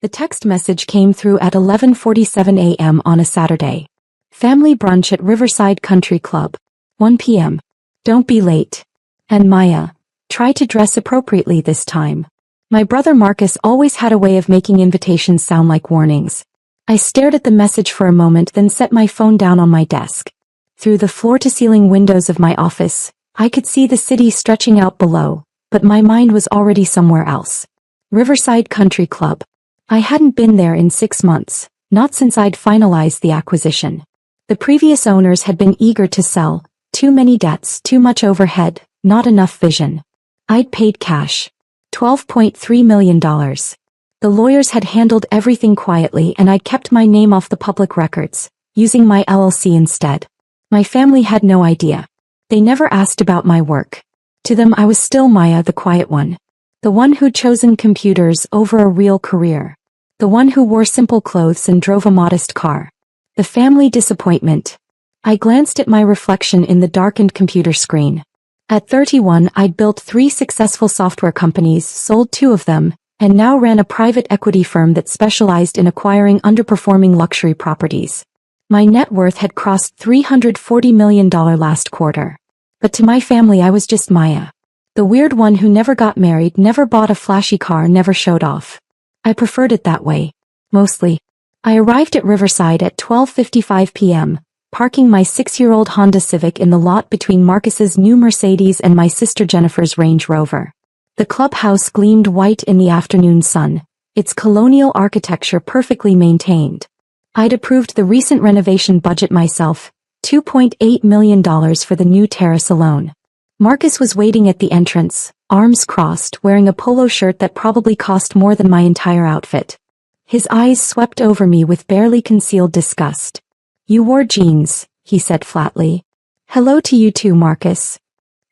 The text message came through at 11:47 a.m. on a Saturday. Family brunch at Riverside Country Club. 1 p.m. Don't be late. And Maya, try to dress appropriately this time. My brother Marcus always had a way of making invitations sound like warnings. I stared at the message for a moment, then set my phone down on my desk. Through the floor-to-ceiling windows of my office, I could see the city stretching out below, but my mind was already somewhere else. Riverside Country Club. I hadn't been there in 6 months, not since I'd finalized the acquisition. The previous owners had been eager to sell. Too many debts, too much overhead, not enough vision. I'd paid cash. $12.3 million. The lawyers had handled everything quietly and I'd kept my name off the public records, using my LLC instead. My family had no idea. They never asked about my work. To them I was still Maya, the quiet one. The one who'd chosen computers over a real career. The one who wore simple clothes and drove a modest car. The family disappointment. I glanced at my reflection in the darkened computer screen. At 31, I'd built 3 successful software companies, sold 2 of them, and now ran a private equity firm that specialized in acquiring underperforming luxury properties. My net worth had crossed $340 million last quarter. But to my family I was just Maya. The weird one who never got married, never bought a flashy car, never showed off. I preferred it that way. Mostly. I arrived at Riverside at 12:55 p.m., parking my 6-year-old Honda Civic in the lot between Marcus's new Mercedes and my sister Jennifer's Range Rover. The clubhouse gleamed white in the afternoon sun, its colonial architecture perfectly maintained. I'd approved the recent renovation budget myself, $2.8 million for the new terrace alone. Marcus was waiting at the entrance, arms crossed, wearing a polo shirt that probably cost more than my entire outfit. His eyes swept over me with barely concealed disgust. "You wore jeans," he said flatly. "Hello to you too, Marcus.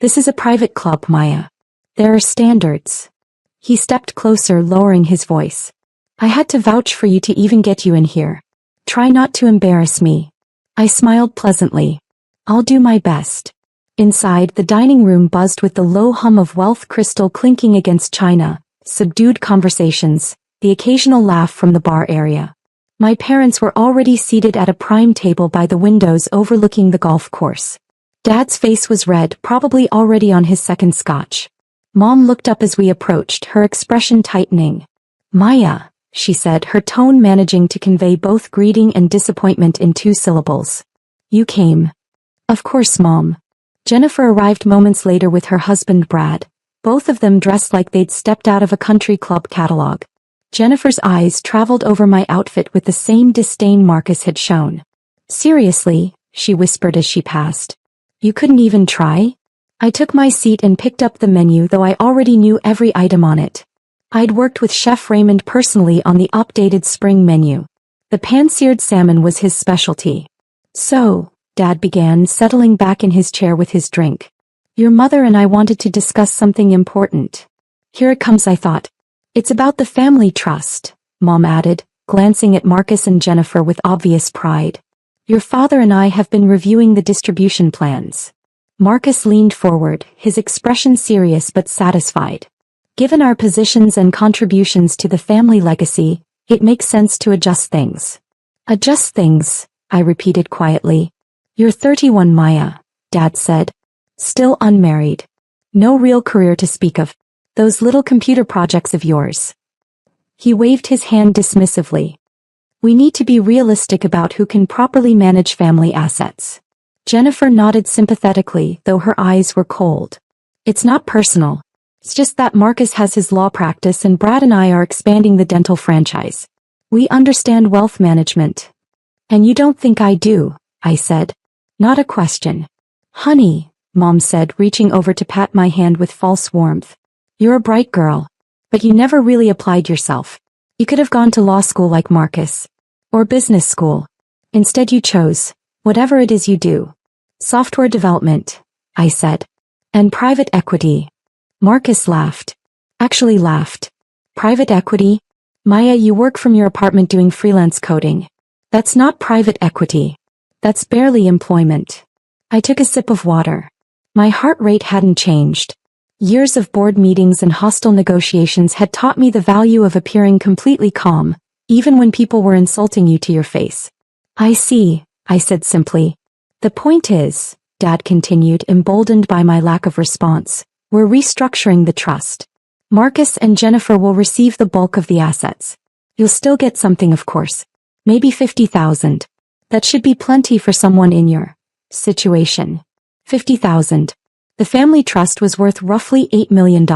This is a private club, Maya. There are standards." He stepped closer, lowering his voice. "I had to vouch for you to even get you in here. Try not to embarrass me." I smiled pleasantly. "I'll do my best." Inside, the dining room buzzed with the low hum of Wealth crystal clinking against china, subdued conversations, the occasional laugh from the bar area. My parents were already seated at a prime table by the windows overlooking the golf course. Dad's face was red, probably already on his second scotch. Mom looked up as we approached, her expression tightening. "Maya," she said, her tone managing to convey both greeting and disappointment in 2 syllables. "You came." "Of course, Mom." Jennifer arrived moments later with her husband Brad, both of them dressed like they'd stepped out of a country club catalog. Jennifer's eyes traveled over my outfit with the same disdain Marcus had shown. "Seriously," she whispered as she passed. "You couldn't even try?" I took my seat and picked up the menu, though I already knew every item on it. I'd worked with Chef Raymond personally on the updated spring menu. The pan-seared salmon was his specialty. "So," Dad began, settling back in his chair with his drink. "Your mother and I wanted to discuss something important." "Here it comes," I thought. "It's about the family trust," Mom added, glancing at Marcus and Jennifer with obvious pride. "Your father and I have been reviewing the distribution plans." Marcus leaned forward, his expression serious but satisfied. "Given our positions and contributions to the family legacy, it makes sense to adjust things." "Adjust things," I repeated quietly. "You're 31, Maya," Dad said. "Still unmarried. No real career to speak of. Those little computer projects of yours." He waved his hand dismissively. "We need to be realistic about who can properly manage family assets." Jennifer nodded sympathetically, though her eyes were cold. "It's not personal. It's just that Marcus has his law practice and Brad and I are expanding the dental franchise. We understand wealth management." "And you don't think I do," I said. "Not a question." "Honey," Mom said, reaching over to pat my hand with false warmth. "You're a bright girl. But you never really applied yourself. You could have gone to law school like Marcus. Or business school. Instead you chose, whatever it is you do. Software development," I said. "And private equity." Marcus laughed. Actually laughed. "Private equity? Maya, you work from your apartment doing freelance coding. That's not private equity. That's barely employment." I took a sip of water. My heart rate hadn't changed. Years of board meetings and hostile negotiations had taught me the value of appearing completely calm, even when people were insulting you to your face. I see, I said simply. The point is, Dad continued, emboldened by my lack of response, we're restructuring the trust. Marcus and Jennifer will receive the bulk of the assets. You'll still get something, of course. Maybe 50,000. That should be plenty for someone in your situation. 50,000. The family trust was worth roughly $8 million.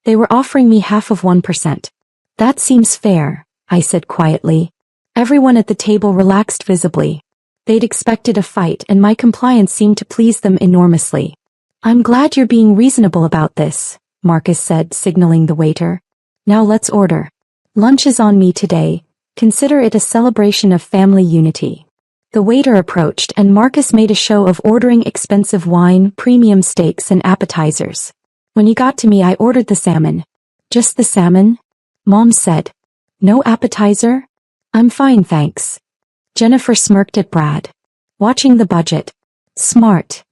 They were offering me half of 1%. That seems fair, I said quietly. Everyone at the table relaxed visibly. They'd expected a fight, and my compliance seemed to please them enormously. I'm glad you're being reasonable about this, Marcus said, signaling the waiter. Now let's order. Lunch is on me today. Consider it a celebration of family unity. The waiter approached, and Marcus made a show of ordering expensive wine, premium steaks, and appetizers. When he got to me, I ordered the salmon. Just the salmon? Mom said. No appetizer? I'm fine, thanks. Jennifer smirked at Brad. Watching the budget. Smart.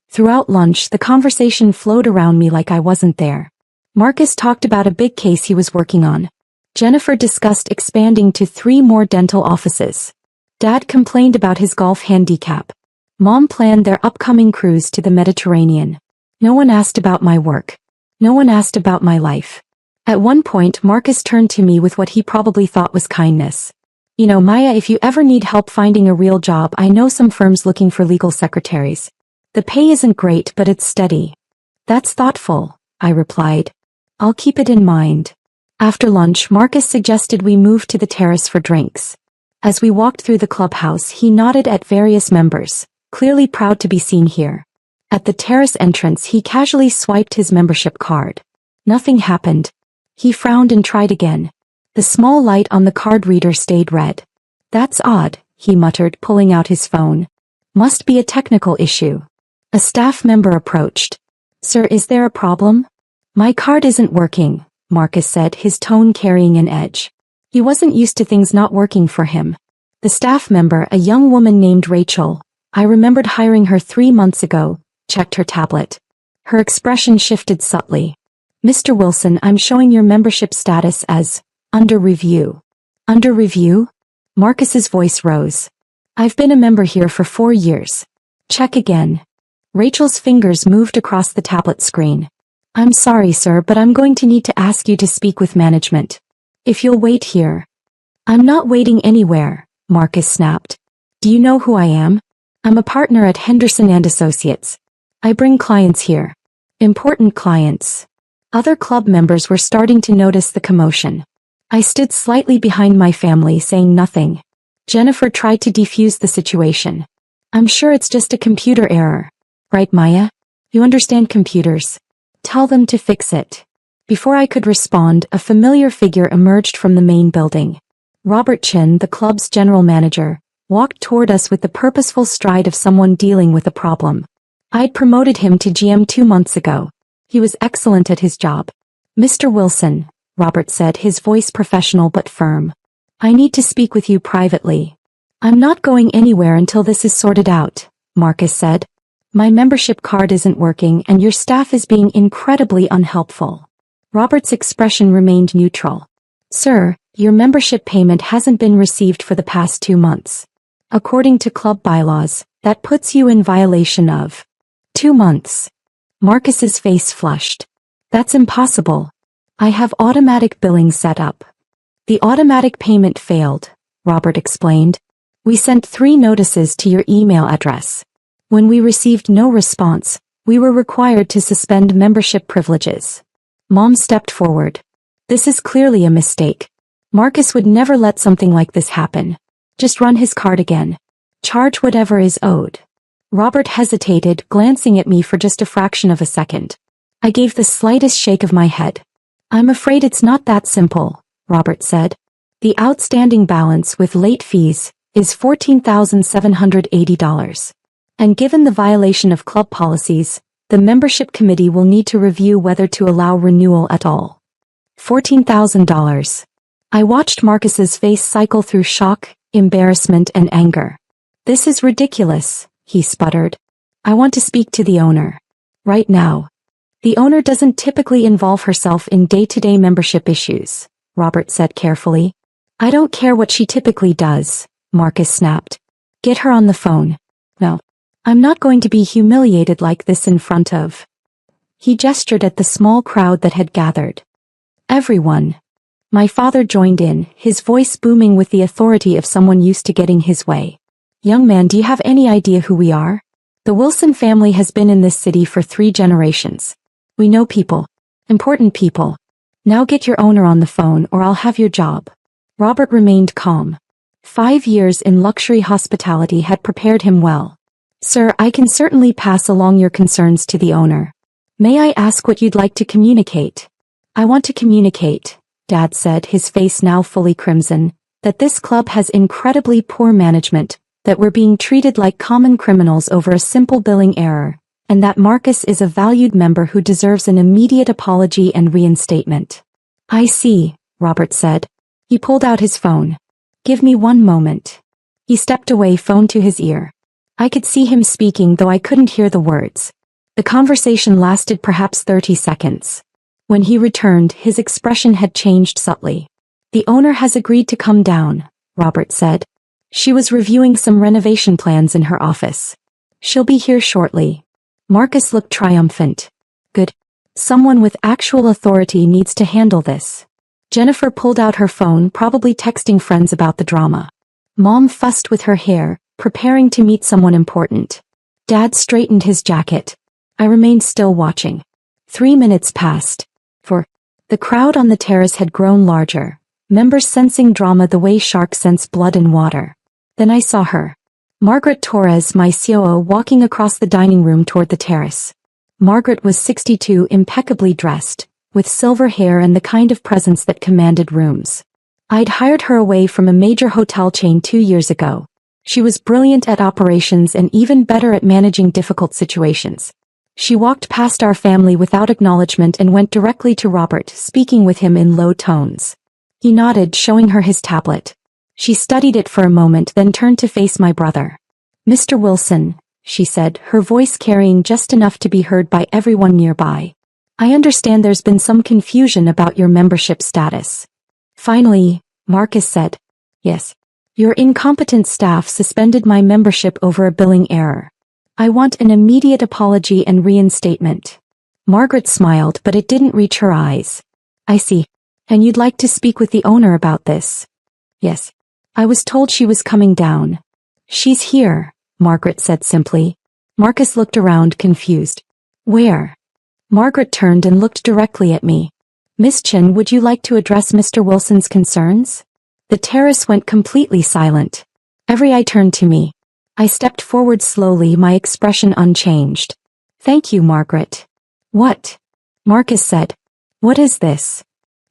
Throughout lunch, the conversation flowed around me like I wasn't there. Marcus talked about a big case he was working on. Jennifer discussed expanding to 3 more dental offices. Dad complained about his golf handicap. Mom planned their upcoming cruise to the Mediterranean. No one asked about my work. No one asked about my life. At one point, Marcus turned to me with what he probably thought was kindness. You know, Maya, if you ever need help finding a real job, I know some firms looking for legal secretaries. The pay isn't great, but it's steady. That's thoughtful, I replied. I'll keep it in mind. After lunch, Marcus suggested we move to the terrace for drinks. As we walked through the clubhouse, he nodded at various members, clearly proud to be seen here. At the terrace entrance, he casually swiped his membership card. Nothing happened. He frowned and tried again. The small light on the card reader stayed red. That's odd, he muttered, pulling out his phone. Must be a technical issue. A staff member approached. Sir, is there a problem? My card isn't working, Marcus said, his tone carrying an edge. He wasn't used to things not working for him. The staff member, a young woman named Rachel, I remembered hiring her 3 months ago, checked her tablet. Her expression shifted subtly. Mr. Wilson, I'm showing your membership status as under review. Under review? Marcus's voice rose. I've been a member here for 4 years. Check again. Rachel's fingers moved across the tablet screen. I'm sorry, sir, but I'm going to need to ask you to speak with management. If you'll wait here. I'm not waiting anywhere, Marcus snapped. Do you know who I am? I'm a partner at Henderson & Associates. I bring clients here. Important clients. Other club members were starting to notice the commotion. I stood slightly behind my family, saying nothing. Jennifer tried to defuse the situation. I'm sure it's just a computer error. Right, Maya? You understand computers. Tell them to fix it. Before I could respond, a familiar figure emerged from the main building. Robert Chin, the club's general manager, walked toward us with the purposeful stride of someone dealing with a problem. I'd promoted him to GM 2 months ago. He was excellent at his job. Mr. Wilson, Robert said, his voice professional but firm. I need to speak with you privately. I'm not going anywhere until this is sorted out, Marcus said. My membership card isn't working and your staff is being incredibly unhelpful. Robert's expression remained neutral. Sir, your membership payment hasn't been received for the past 2 months. According to club bylaws, that puts you in violation of 2 months. Marcus's face flushed. That's impossible. I have automatic billing set up. The automatic payment failed, Robert explained. We sent 3 notices to your email address. When we received no response, we were required to suspend membership privileges. Mom stepped forward. This is clearly a mistake. Marcus would never let something like this happen. Just run his card again. Charge whatever is owed. Robert hesitated, glancing at me for just a fraction of a second. I gave the slightest shake of my head. I'm afraid it's not that simple, Robert said. The outstanding balance with late fees is $14,780. And given the violation of club policies, the membership committee will need to review whether to allow renewal at all. $14,000. I watched Marcus's face cycle through shock, embarrassment, and anger. This is ridiculous, he sputtered. I want to speak to the owner. Right now. The owner doesn't typically involve herself in day-to-day membership issues, Robert said carefully. I don't care what she typically does, Marcus snapped. Get her on the phone. No. I'm not going to be humiliated like this in front of. He gestured at the small crowd that had gathered. Everyone. My father joined in, his voice booming with the authority of someone used to getting his way. Young man, do you have any idea who we are? The Wilson family has been in this city for 3 generations. We know people. Important people. Now get your owner on the phone or I'll have your job. Robert remained calm. 5 years in luxury hospitality had prepared him well. Sir, I can certainly pass along your concerns to the owner. May I ask what you'd like to communicate? I want to communicate, Dad said, his face now fully crimson, that this club has incredibly poor management, that we're being treated like common criminals over a simple billing error, and that Marcus is a valued member who deserves an immediate apology and reinstatement. I see, Robert said. He pulled out his phone. Give me 1 moment. He stepped away, phone to his ear. I could see him speaking, though I couldn't hear the words. The conversation lasted perhaps 30 seconds. When he returned, his expression had changed subtly. The owner has agreed to come down, Robert said. She was reviewing some renovation plans in her office. She'll be here shortly. Marcus looked triumphant. Good. Someone with actual authority needs to handle this. Jennifer pulled out her phone, probably texting friends about the drama. Mom fussed with her hair, preparing to meet someone important. Dad straightened his jacket. I remained still watching. 3 minutes passed. The crowd on the terrace had grown larger, members sensing drama the way sharks sense blood in water. Then I saw her. Margaret Torres, my COO, walking across the dining room toward the terrace. Margaret was 62, impeccably dressed, with silver hair and the kind of presence that commanded rooms. I'd hired her away from a major hotel chain 2 years ago. She was brilliant at operations and even better at managing difficult situations. She walked past our family without acknowledgement and went directly to Robert, speaking with him in low tones. He nodded, showing her his tablet. She studied it for a moment, then turned to face my brother. Mr. Wilson, she said, her voice carrying just enough to be heard by everyone nearby. I understand there's been some confusion about your membership status. Finally, Marcus said. Yes. Your incompetent staff suspended my membership over a billing error. I want an immediate apology and reinstatement. Margaret smiled, but it didn't reach her eyes. I see. And you'd like to speak with the owner about this? Yes. I was told she was coming down. She's here, Margaret said simply. Marcus looked around, confused. Where? Margaret turned and looked directly at me. Miss Chen, would you like to address Mr. Wilson's concerns? The terrace went completely silent. Every eye turned to me. I stepped forward slowly, my expression unchanged. Thank you, Margaret. What? Marcus said. What is this?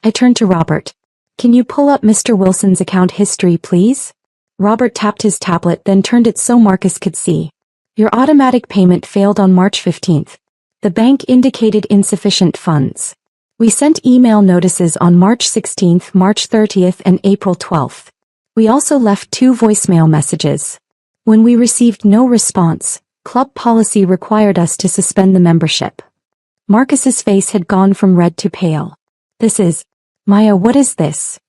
I turned to Robert. Can you pull up Mr. Wilson's account history, please? Robert tapped his tablet, then turned it so Marcus could see. Your automatic payment failed on March 15th. The bank indicated insufficient funds. We sent email notices on March 16th, March 30th, and April 12th. We also left 2 voicemail messages. When we received no response, club policy required us to suspend the membership. Marcus's face had gone from red to pale. This is... Maya, what is this?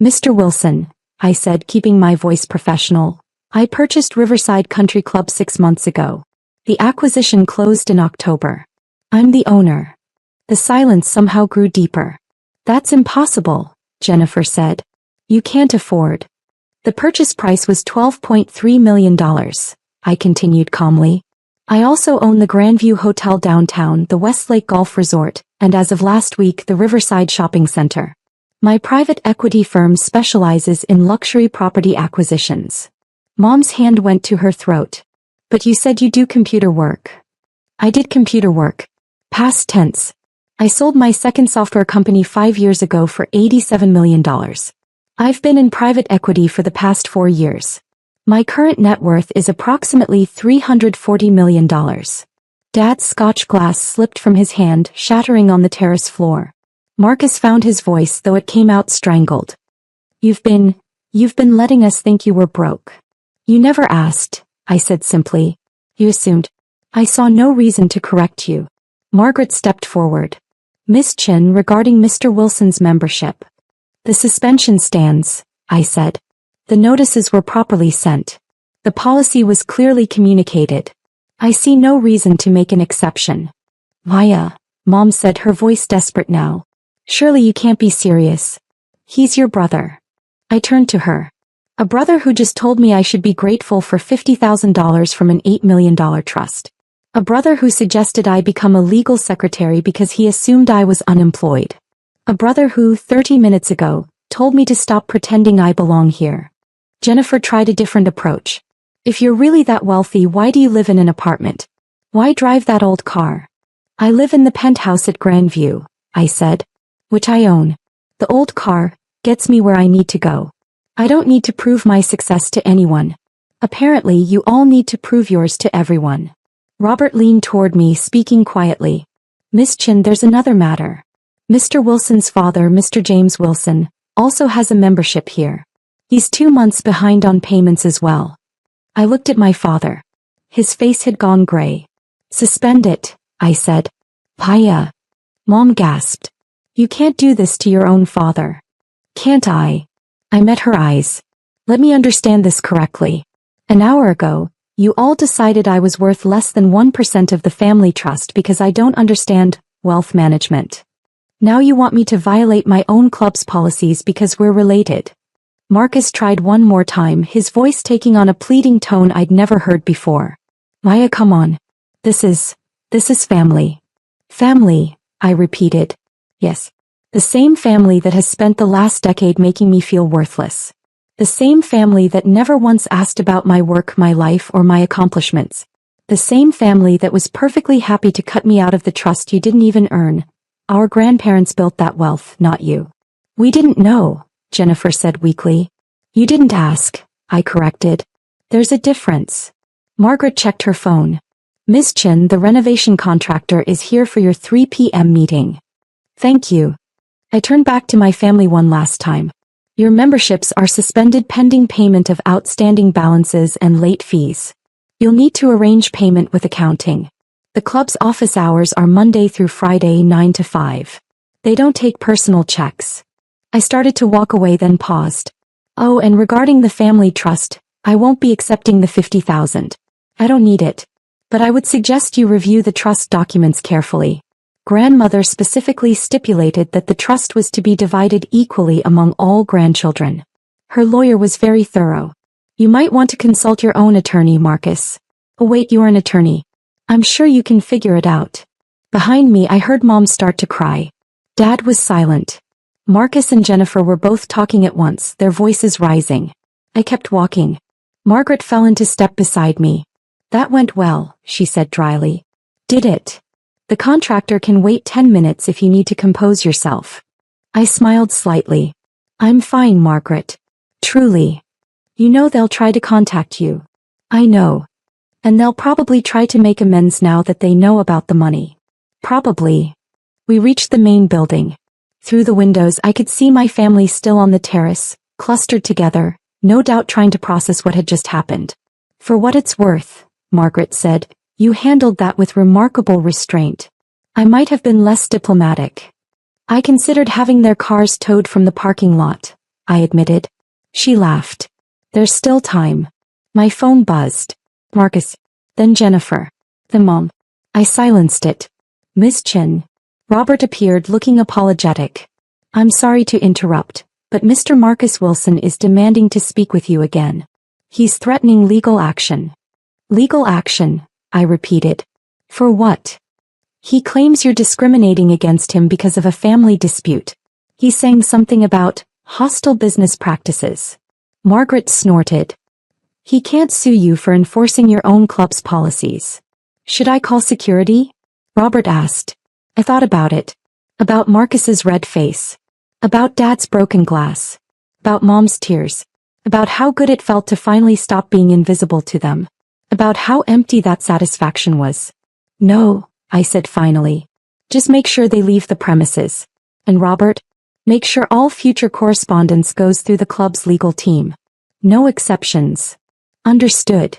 Mr. Wilson, I said, keeping my voice professional. I purchased Riverside Country Club 6 months ago. The acquisition closed in October. I'm the owner. The silence somehow grew deeper. That's impossible, Jennifer said. You can't afford. The purchase price was $12.3 million, I continued calmly. I also own the Grandview Hotel downtown, the Westlake Golf Resort, and as of last week, the Riverside Shopping Center. My private equity firm specializes in luxury property acquisitions. Mom's hand went to her throat. But you said you do computer work. I did computer work. Past tense. I sold my second software company 5 years ago for $87 million. I've been in private equity for the past 4 years. My current net worth is approximately $340 million. Dad's Scotch glass slipped from his hand, shattering on the terrace floor. Marcus found his voice, though it came out strangled. You've been letting us think you were broke. You never asked, I said simply. You assumed. I saw no reason to correct you. Margaret stepped forward. Miss Chen, regarding Mr. Wilson's membership. The suspension stands, I said. The notices were properly sent. The policy was clearly communicated. I see no reason to make an exception. Maya, Mom said, her voice desperate now. Surely you can't be serious. He's your brother. I turned to her. A brother who just told me I should be grateful for $50,000 from an $8 million trust. A brother who suggested I become a legal secretary because he assumed I was unemployed. A brother who, 30 minutes ago, told me to stop pretending I belong here. Jennifer tried a different approach. If you're really that wealthy, why do you live in an apartment? Why drive that old car? I live in the penthouse at Grandview, I said. Which I own. The old car gets me where I need to go. I don't need to prove my success to anyone. Apparently, you all need to prove yours to everyone. Robert leaned toward me, speaking quietly. Miss Chin, there's another matter. Mr. Wilson's father, Mr. James Wilson, also has a membership here. He's 2 months behind on payments as well. I looked at my father. His face had gone gray. Suspend it, I said. Paya. Mom gasped. You can't do this to your own father. Can't I? I met her eyes. Let me understand this correctly. An hour ago, you all decided I was worth less than 1% of the family trust because I don't understand wealth management. Now you want me to violate my own club's policies because we're related. Marcus tried one more time, his voice taking on a pleading tone I'd never heard before. Maya, come on. This is family. Family, I repeated. Yes. The same family that has spent the last decade making me feel worthless. The same family that never once asked about my work, my life, or my accomplishments. The same family that was perfectly happy to cut me out of the trust you didn't even earn. Our grandparents built that wealth, not you. We didn't know, Jennifer said weakly. You didn't ask, I corrected. There's a difference. Margaret checked her phone. Miss Chin, the renovation contractor, is here for your 3 p.m. meeting. Thank you. I turned back to my family one last time. Your memberships are suspended pending payment of outstanding balances and late fees. You'll need to arrange payment with accounting. The club's office hours are Monday through Friday 9 to 5. They don't take personal checks. I started to walk away, then paused. Oh, and regarding the family trust, I won't be accepting the $50,000. I don't need it. But I would suggest you review the trust documents carefully. Grandmother specifically stipulated that the trust was to be divided equally among all grandchildren. Her lawyer was very thorough. You might want to consult your own attorney, Marcus. Oh wait, you're an attorney. I'm sure you can figure it out. Behind me, I heard Mom start to cry. Dad was silent. Marcus and Jennifer were both talking at once, their voices rising. I kept walking. Margaret fell into step beside me. That went well, she said dryly. Did it? The contractor can wait 10 minutes if you need to compose yourself. I smiled slightly. I'm fine, Margaret. Truly. You know they'll try to contact you. I know. And they'll probably try to make amends now that they know about the money. Probably. We reached the main building. Through the windows I could see my family still on the terrace, clustered together, no doubt trying to process what had just happened. For what it's worth, Margaret said, you handled that with remarkable restraint. I might have been less diplomatic. I considered having their cars towed from the parking lot, I admitted. She laughed. There's still time. My phone buzzed. Marcus. Then Jennifer. Then Mom. I silenced it. Miss Chin. Robert appeared, looking apologetic. I'm sorry to interrupt, but Mr. Marcus Wilson is demanding to speak with you again. He's threatening legal action. Legal action, I repeated. For what? He claims you're discriminating against him because of a family dispute. He's saying something about hostile business practices. Margaret snorted. He can't sue you for enforcing your own club's policies. Should I call security? Robert asked. I thought about it. About Marcus's red face. About Dad's broken glass. About Mom's tears. About how good it felt to finally stop being invisible to them. About how empty that satisfaction was. No, I said finally. Just make sure they leave the premises. And Robert, make sure all future correspondence goes through the club's legal team. No exceptions. Understood.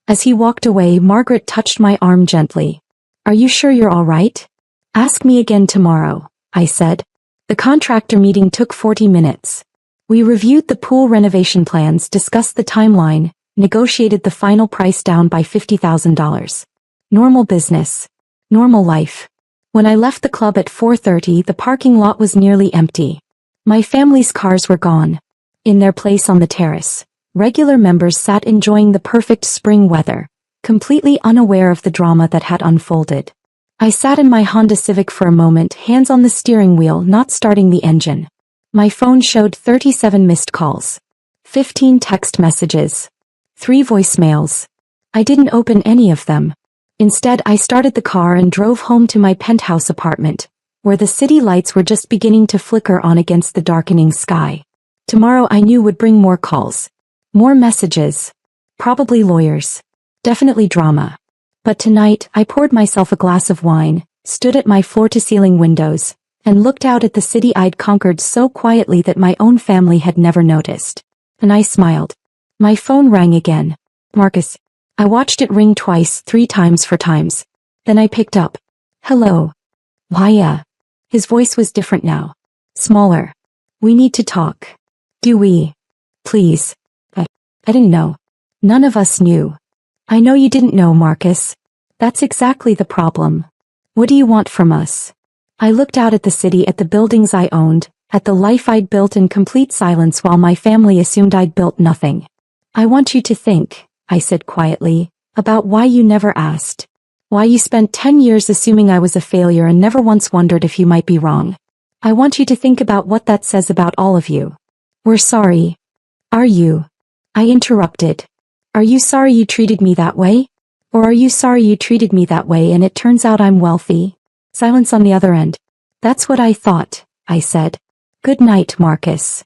As he walked away, Margaret touched my arm gently. Are you sure you're all right? Ask me again tomorrow, I said. The contractor meeting took 40 minutes. We reviewed the pool renovation plans, discussed the timeline, negotiated the final price down by $50,000. Normal business. Normal life. When I left the club at 4:30, the parking lot was nearly empty. My family's cars were gone. In their place on the terrace, regular members sat enjoying the perfect spring weather, completely unaware of the drama that had unfolded. I sat in my Honda Civic for a moment, hands on the steering wheel, not starting the engine. My phone showed 37 missed calls, 15 text messages, 3 voicemails. I didn't open any of them. Instead, I started the car and drove home to my penthouse apartment, where the city lights were just beginning to flicker on against the darkening sky. Tomorrow I knew would bring more calls, more messages, probably lawyers, definitely drama. But tonight, I poured myself a glass of wine, stood at my floor-to-ceiling windows, and looked out at the city I'd conquered so quietly that my own family had never noticed. And I smiled. My phone rang again. Marcus. I watched it ring twice, 3 times, 4 times. Then I picked up. Hello. Why, His voice was different now. Smaller. We need to talk. Do we? Please. I didn't know. None of us knew. I know you didn't know, Marcus. That's exactly the problem. What do you want from us? I looked out at the city, at the buildings I owned, at the life I'd built in complete silence while my family assumed I'd built nothing. I want you to think, I said quietly, about why you never asked. Why you spent 10 years assuming I was a failure and never once wondered if you might be wrong. I want you to think about what that says about all of you. We're sorry. Are you? I interrupted. Are you sorry you treated me that way? Or are you sorry you treated me that way and it turns out I'm wealthy? Silence on the other end. That's what I thought, I said. Good night, Marcus.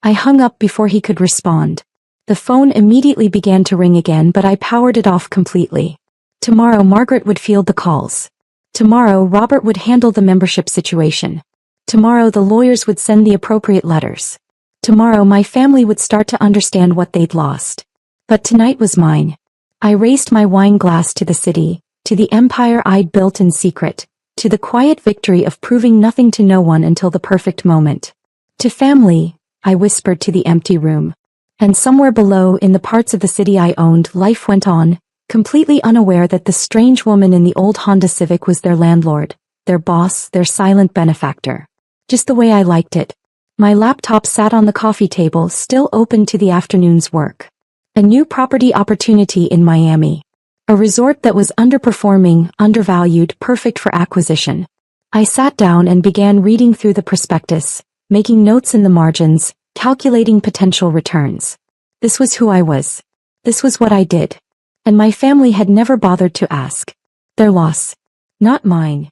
I hung up before he could respond. The phone immediately began to ring again, but I powered it off completely. Tomorrow Margaret would field the calls. Tomorrow Robert would handle the membership situation. Tomorrow the lawyers would send the appropriate letters. Tomorrow my family would start to understand what they'd lost. But tonight was mine. I raised my wine glass to the city, to the empire I'd built in secret, to the quiet victory of proving nothing to no one until the perfect moment. To family, I whispered to the empty room. And somewhere below, in the parts of the city I owned, life went on, completely unaware that the strange woman in the old Honda Civic was their landlord, their boss, their silent benefactor. Just the way I liked it. My laptop sat on the coffee table, still open to the afternoon's work. A new property opportunity in Miami. A resort that was underperforming, undervalued, perfect for acquisition. I sat down and began reading through the prospectus, making notes in the margins, calculating potential returns. This was who I was. This was what I did. And my family had never bothered to ask. Their loss. Not mine.